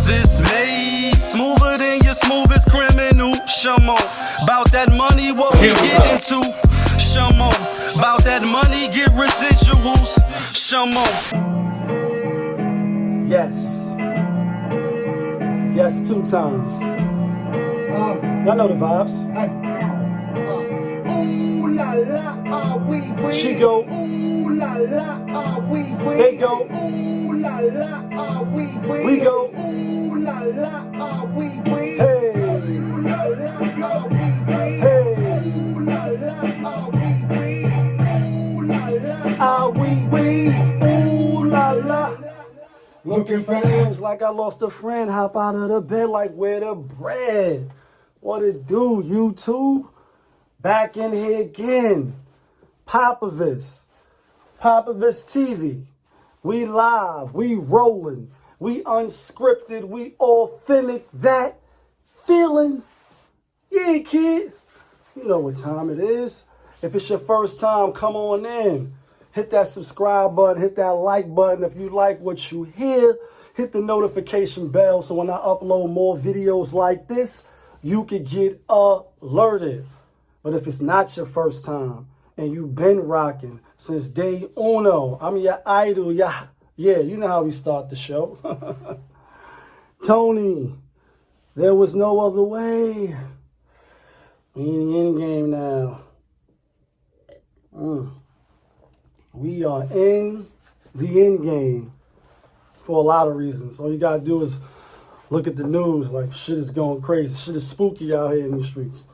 this made smoother than your smoothest criminal. Shamo, about that money, what we get into. Shamo, about that money, get residuals. Shamo. Yes. Yes, 2 times. Y'all know the vibes. She go. They go. We go. Hey. Hey. Ah, we. Ooh la la. Looking for ends like I lost a friend. Hop out of the bed like where the bread. What it do, YouTube? Back in here again. POPAVIST TV. We live, we rolling, we unscripted, we authentic. That feeling. Yeah, kid. You know what time it is. If it's your first time, come on in. Hit that subscribe button, hit that like button. If you like what you hear, hit the notification bell so when I upload more videos like this, you can get alerted. But if it's not your first time and you've been rocking since day uno, I'm your idol. Yeah, you know how we start the show. Tony, there was no other way. We in the end game now. We are in the end game for a lot of reasons. All you gotta do is look at the news. Like, shit is going crazy. Shit is spooky out here in these streets.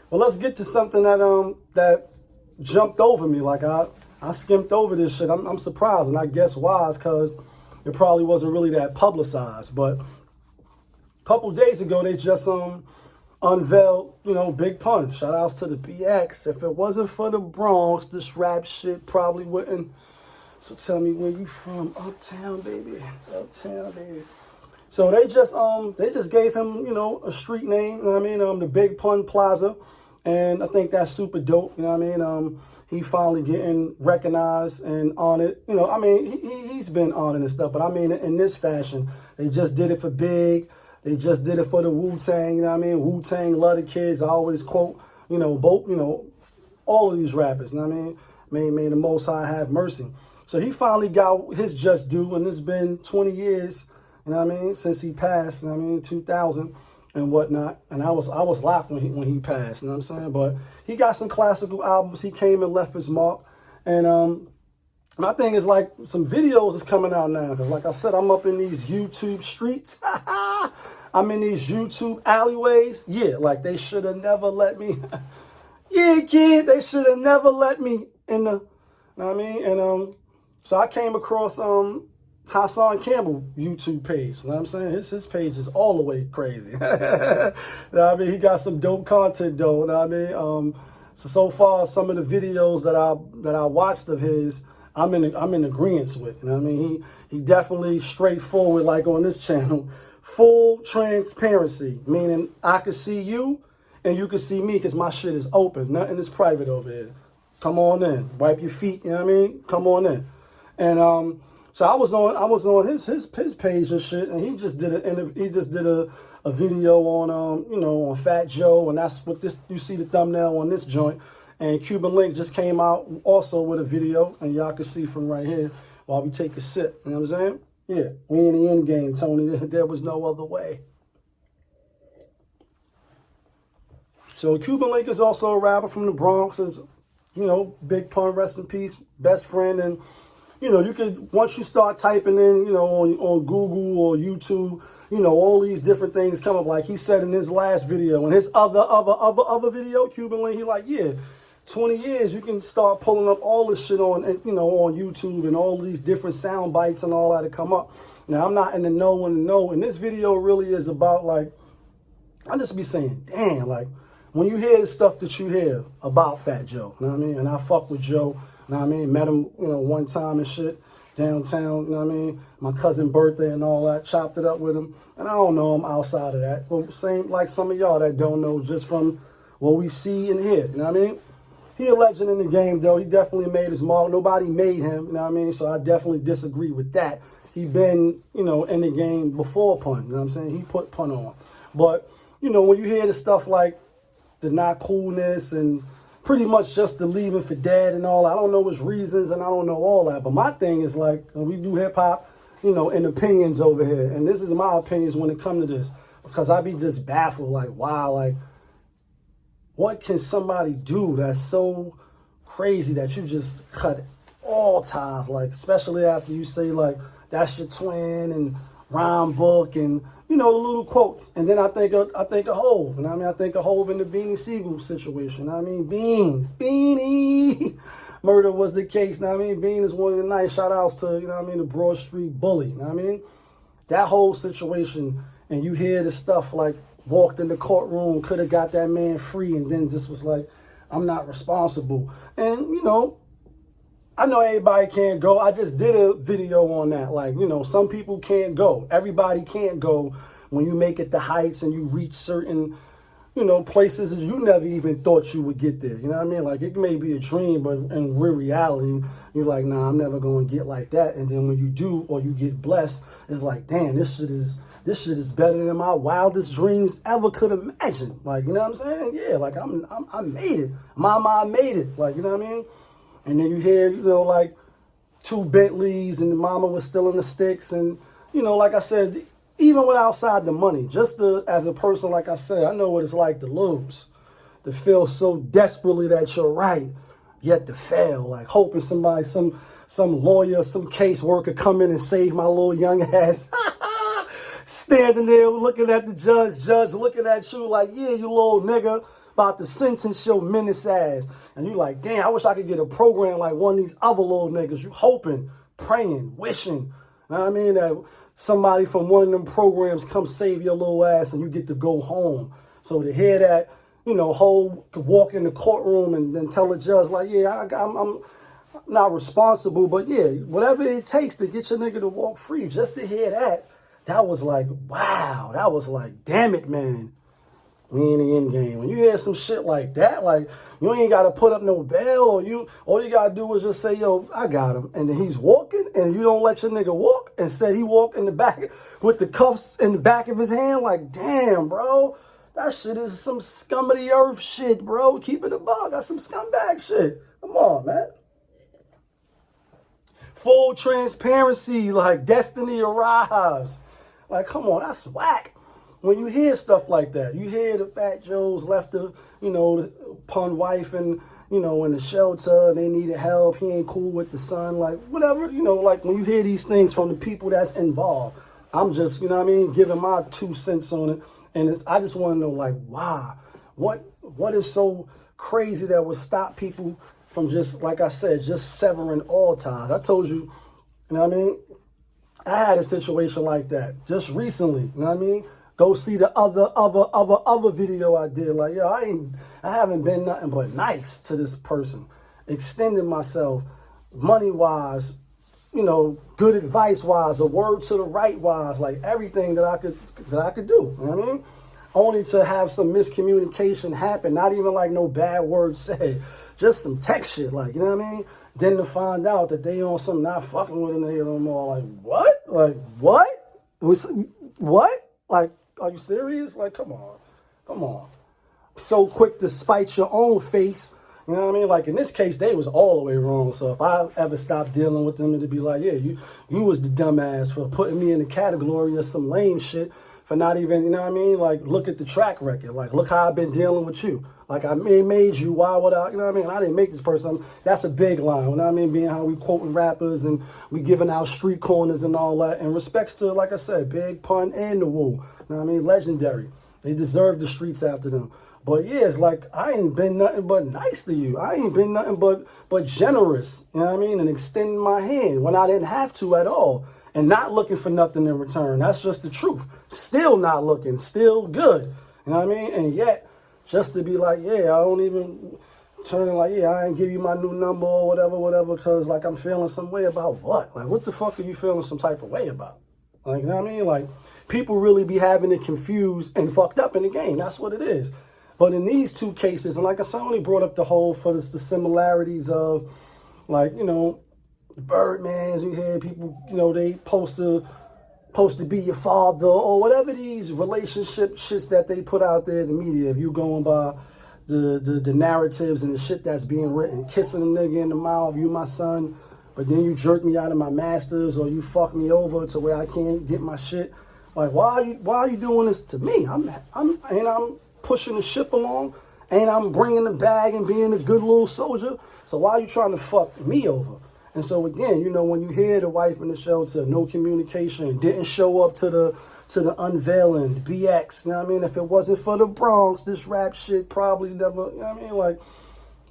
Well, let's get to something that jumped over me. Like, I skimmed over this shit. I'm surprised, and I guess why is because it probably wasn't really that publicized. But a couple days ago, they just unveiled, BIGPUN. Shout outs to the BX. If it wasn't for the Bronx, this rap shit probably wouldn't. So tell me where you from. Uptown, baby. Uptown, baby. So they just gave him, a street name, you know what I mean? The BIGPUN Plaza. And I think that's super dope, you know what I mean? He finally getting recognized and honored. He's been honored and stuff, but I mean, in this fashion, they just did it for Big. They just did it for the Wu-Tang, you know what I mean? Wu-Tang love the kids. I always quote, both, all of these rappers, you know what I mean? May the Most High have mercy. So he finally got his just due, and it's been 20 years, you know what I mean, since he passed, you know what I mean, 2000 and whatnot. And I was locked when he passed, you know what I'm saying? But he got some classical albums. He came and left his mark. And my thing is, like, some videos is coming out now. Because like I said, I'm up in these YouTube streets. I'm in these YouTube alleyways. Yeah, like they should have never let me. Yeah, kid, they should have never let me in the, you know what I mean? And so I came across Hassan Campbell YouTube page. You know what I'm saying? His page is all the way crazy. You know what I mean? He got some dope content though. You know what I mean? So far, some of the videos that I watched of his, I'm in agreement with. You know what I mean? He definitely straightforward, like on this channel. Full transparency, meaning I can see you and you can see me because my shit is open. Nothing is private over here. Come on in. Wipe your feet, you know what I mean? Come on in. And so I was on his page and shit, and he just did a video on on FATJOE, and that's what this, you see the thumbnail on this joint. And CUBANLINK just came out also with a video, and y'all can see from right here while we take a sip. You know what I'm saying? Yeah, we in the end game, Tony. There was no other way. So CUBANLINK is also a rapper from the Bronx. Is BIGPUN, rest in peace, best friend. And you could, once you start typing in, on Google or YouTube, all these different things come up. Like he said in his last video, and his other video, CUBANLINK, he like, yeah, 20 years, you can start pulling up all this shit on, on YouTube, and all these different sound bites and all that to come up. Now, I'm not in the know and the know, and this video really is about, like, I just be saying, damn, like, when you hear the stuff that you hear about Fat Joe, you know what I mean? And I fuck with Joe, you know what I mean? Met him, one time and shit, downtown, you know what I mean? My cousin's birthday and all that, chopped it up with him. And I don't know him outside of that. But same like some of y'all that don't know just from what we see and hear, you know what I mean? He a legend in the game, though. He definitely made his mark. Nobody made him, you know what I mean? So I definitely disagree with that. he been, you know, in the game before Pun. You know what I'm saying? He put Pun on. But, you know, when you hear the stuff like the not coolness and pretty much just the leaving for dead and all, I don't know his reasons and I don't know all that. But my thing is like, we do hip hop, you know, and opinions over here. And this is my opinions when it comes to this. Because I be just baffled, like, wow, like, what can somebody do that's so crazy that you just cut all ties, like, especially after you say, like, that's your twin and rhyme book and, you know, the little quotes. And then I think of Hove. You know what I mean? I think of Hove in the Beanie Siegel situation. You know what I mean? Beanie. Murder was the case. You know what I mean? Bean is one of the nice shout outs to, you know what I mean, the Broad Street Bully. You know what I mean? That whole situation, and you hear the stuff like, walked in the courtroom, could have got that man free, and then just was like, I'm not responsible. And, you know, I know everybody can't go. I just did a video on that. Like, you know, some people can't go. Everybody can't go when you make it to heights and you reach certain, you know, places that you never even thought you would get there. You know what I mean? Like, it may be a dream, but in real reality, you're like, nah, I'm never going to get like that. And then when you do, or you get blessed, it's like, damn, this shit is better than my wildest dreams ever could imagine. Like, you know what I'm saying? Yeah, like, I made it. Mama, I made it. Like, you know what I mean? And then you hear, you know, like 2 Bentleys and the mama was still in the sticks. And, you know, like I said, even with outside the money, just as a person, like I said, I know what it's like to lose, to feel so desperately that you're right, yet to fail. Like hoping somebody, some lawyer, some caseworker come in and save my little young ass. Standing there looking at the judge looking at you like, yeah, you little nigga, about to sentence your menace ass. And you like, damn, I wish I could get a program like one of these other little niggas. You hoping, praying, wishing, you know what I mean, that somebody from one of them programs come save your little ass and you get to go home. So to hear that, you know, Ho could walk in the courtroom and then tell the judge like, yeah, I'm not responsible, but yeah, whatever it takes to get your nigga to walk free, just to hear that, that was like, wow, that was like, damn it, man. We in the end game. When you hear some shit like that, like, you ain't got to put up no bail, or all you got to do is just say, yo, I got him. And then he's walking, and you don't let your nigga walk, and said he walked in the back with the cuffs in the back of his hand. Like, damn, bro, that shit is some scum of the earth shit, bro. Keep it a buck. That's some scumbag shit. Come on, man. Full transparency, like destiny arrives. Like, come on, that's whack. When you hear stuff like that, you hear the FATJOEs left the, you know, the Pun wife and, you know, in the shelter, and they needed help. He ain't cool with the son, like, whatever, you know, like when you hear these things from the people that's involved, I'm just, you know what I mean, giving my 2 cents on it. And I just want to know, like, why? What is so crazy that would stop people from just, like I said, just severing all ties? I told you, you know what I mean? I had a situation like that just recently, you know what I mean? Go see the other video I did. Like, yo, I haven't been nothing but nice to this person, extending myself money-wise, you know, good advice-wise, a word to the right-wise, like everything that I could do. You know what I mean? Only to have some miscommunication happen, not even like no bad words said, just some text shit, like, you know what I mean? Then to find out that they on some not fucking with a nigga no more, like, what? Like, what? What? Like, are you serious? Like, come on. So quick to spite your own face. You know what I mean? Like, in this case, they was all the way wrong. So if I ever stopped dealing with them, it'd be like, yeah, you was the dumbass for putting me in the category of some lame shit, for not even, you know what I mean? Like, look at the track record. Like, look how I've been dealing with you. Like, I made you, why would I, you know what I mean? I didn't make this person. That's a big line, you know what I mean? Being how we quoting rappers and we giving out street corners and all that. And respects to, like I said, Big Pun and the Woo. You know what I mean? Legendary. They deserve the streets after them. But yeah, it's like, I ain't been nothing but nice to you. I ain't been nothing but generous, you know what I mean? And extending my hand when I didn't have to at all. And not looking for nothing in return. That's just the truth. Still not looking. Still good. You know what I mean? And yet, just to be like, yeah, I don't even turn like, yeah, I ain't give you my new number or whatever, because, like, I'm feeling some way about what? Like, what the fuck are you feeling some type of way about? Like, you know what I mean? Like, people really be having it confused and fucked up in the game. That's what it is. But in these 2 cases, and like I said, I only brought up the whole for the similarities of, like, you know, the BIRDMANs, you hear people, you know, they supposed to be your father or whatever these relationship shits that they put out there in the media. If you going by the narratives and the shit that's being written, kissing a nigga in the mouth, you my son, but then you jerk me out of my masters or you fuck me over to where I can't get my shit. Like, why are you doing this to me? I'm pushing the ship along, and I'm bringing the bag and being a good little soldier. So why are you trying to fuck me over? And so again, you know, when you hear the wife in the shelter, no communication, didn't show up to the unveiling, BX, you know what I mean? If it wasn't for the Bronx, this rap shit probably never, you know what I mean? Like,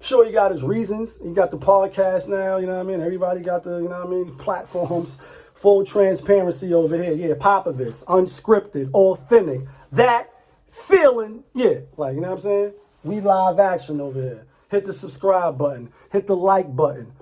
sure, he got his reasons. He got the podcast now, you know what I mean? Everybody got the, you know what I mean, platforms, full transparency over here. Yeah, POPAVIST, unscripted, authentic. That feeling, yeah, like, you know what I'm saying? We live action over here. Hit the subscribe button, hit the like button,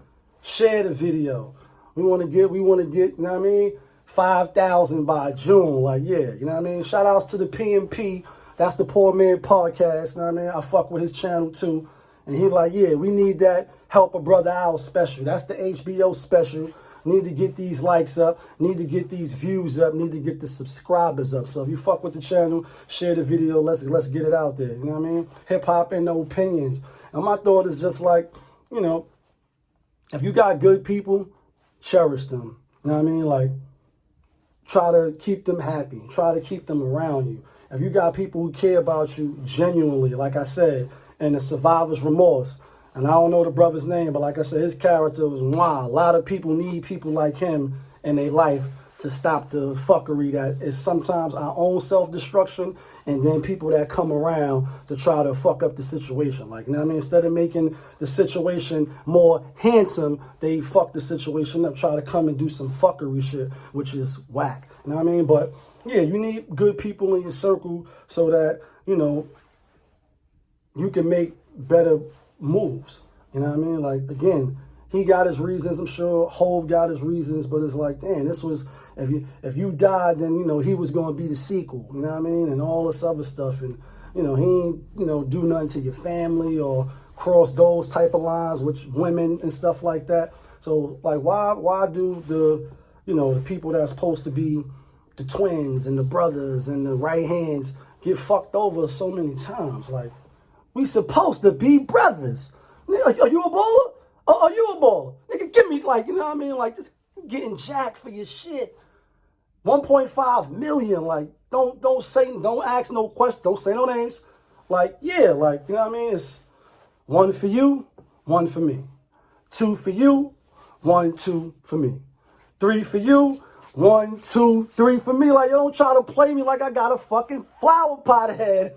share the video. We want to get, you know what I mean? 5,000 by June, like, yeah, you know what I mean? Shout outs to the PMP. That's the Poor Man Podcast, you know what I mean? I fuck with his channel too. And he like, yeah, we need that Help a Brother Out special. That's the HBO special. Need to get these likes up. Need to get these views up. Need to get the subscribers up. So if you fuck with the channel, share the video. Let's get it out there. You know what I mean? Hip hop and no opinions. And my thought is just like, you know, if you got good people, cherish them. You know what I mean? Like, try to keep them happy. Try to keep them around you. If you got people who care about you genuinely, like I said, and the survivor's remorse. And I don't know the brother's name, but like I said, his character was mwah. A lot of people need people like him in their life to stop the fuckery that is sometimes our own self-destruction and then people that come around to try to fuck up the situation. Like, you know what I mean? Instead of making the situation more handsome, they fuck the situation up, try to come and do some fuckery shit, which is whack. You know what I mean? But yeah, you need good people in your circle so that, you know, you can make better moves. You know what I mean? Like, again, he got his reasons. I'm sure Hov got his reasons, but it's like, damn, this was, if you died, then, you know, he was going to be the sequel, you know what I mean? And all this other stuff. And, you know, he ain't, you know, do nothing to your family or cross those type of lines with women and stuff like that. So, like, why do the, you know, the people that's supposed to be the twins and the brothers and the right hands get fucked over so many times? Like, we supposed to be brothers. Are you a baller? Are you a baller? Nigga, give me, like, you know what I mean? Like, just getting jacked for your shit. 1.5 million, like, don't ask no questions, don't say no names. Like, yeah, like, you know what I mean? It's 1 for you, 1 for me. 2 for you, 1, 2 for me. 3 for you, 1, 2, 3 for me. Like, you don't try to play me like I got a fucking flower pot head.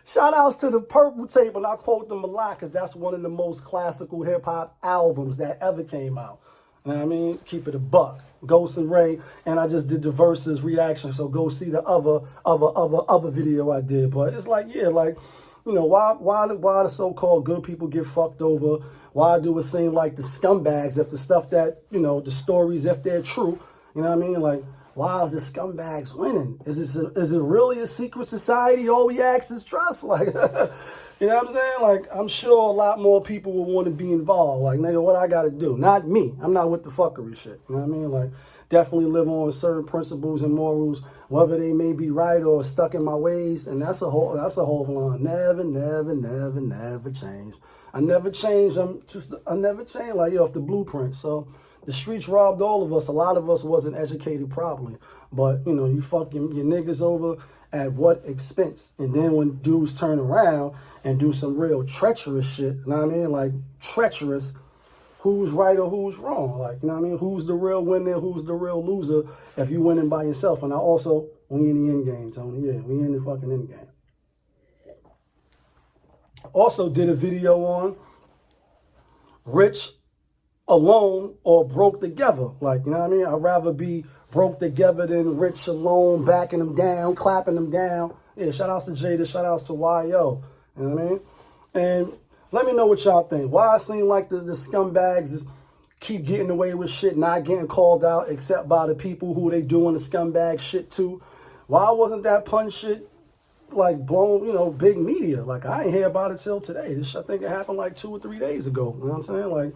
Shout outs to the Purple Tape, and I quote them a lot because that's one of the most classical hip hop albums that ever came out. You know what I mean? Keep it a buck. Ghost and Ray, and I just did the verses reaction, so go see the other video I did. But it's like, yeah, like, you know, why the so-called good people get fucked over? Why do it seem like the scumbags, if the stuff that, you know, the stories, if they're true, you know what I mean? Like, why is the scumbags winning? Is it really a secret society? All we ask is trust. Like, you know what I'm saying? Like, I'm sure a lot more people will want to be involved. Like, nigga, what I got to do? Not me. I'm not with the fuckery shit. You know what I mean? Like, definitely live on certain principles and morals, whether they may be right or stuck in my ways. And that's a whole line. Never, never, never, never change. I never change. I never change. Like, off the blueprint. So the streets robbed all of us. A lot of us wasn't educated properly. But, you know, you fuck your niggas over at what expense? And then when dudes turn around and do some real treacherous shit, you know what I mean? Like, treacherous, who's right or who's wrong? Like, you know what I mean? Who's the real winner? Who's the real loser if you winning by yourself? And we in the end game, Tony. Yeah, we in the fucking end game. Also did a video on rich alone or broke together. Like, you know what I mean? I'd rather be broke together than rich alone, backing them down, clapping them down. Yeah, shout outs to Jada, shout outs to YO. You know what I mean? And let me know what y'all think. Why it seem like the scumbags is keep getting away with shit, not getting called out except by the people who they doing the scumbag shit to. Why wasn't that pun shit like blown, you know, big media? Like, I ain't hear about it till today. This, I think it happened like 2 or 3 days ago. You know what I'm saying? Like,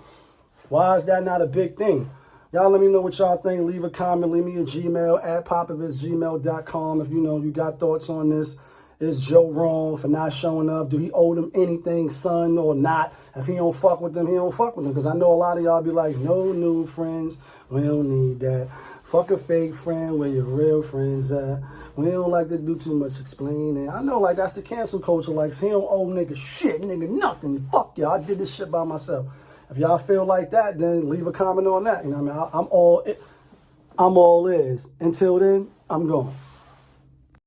Why is that not a big thing? Y'all let me know what y'all think. Leave a comment. Leave me a Gmail at popavistgmail.com if you got thoughts on this. Is Joe wrong for not showing up? Do he owe them anything, son, or not? If he don't fuck with them, he don't fuck with them. Because I know a lot of y'all be like, no new friends. We don't need that. Fuck a fake friend where your real friends at. We don't like to do too much explaining. I know, like, that's the cancel culture. Like, he don't owe nigga shit, nigga, nothing. Fuck y'all. I did this shit by myself. If y'all feel like that, then leave a comment on that. You know what I mean? I'm all is. Until then, I'm gone.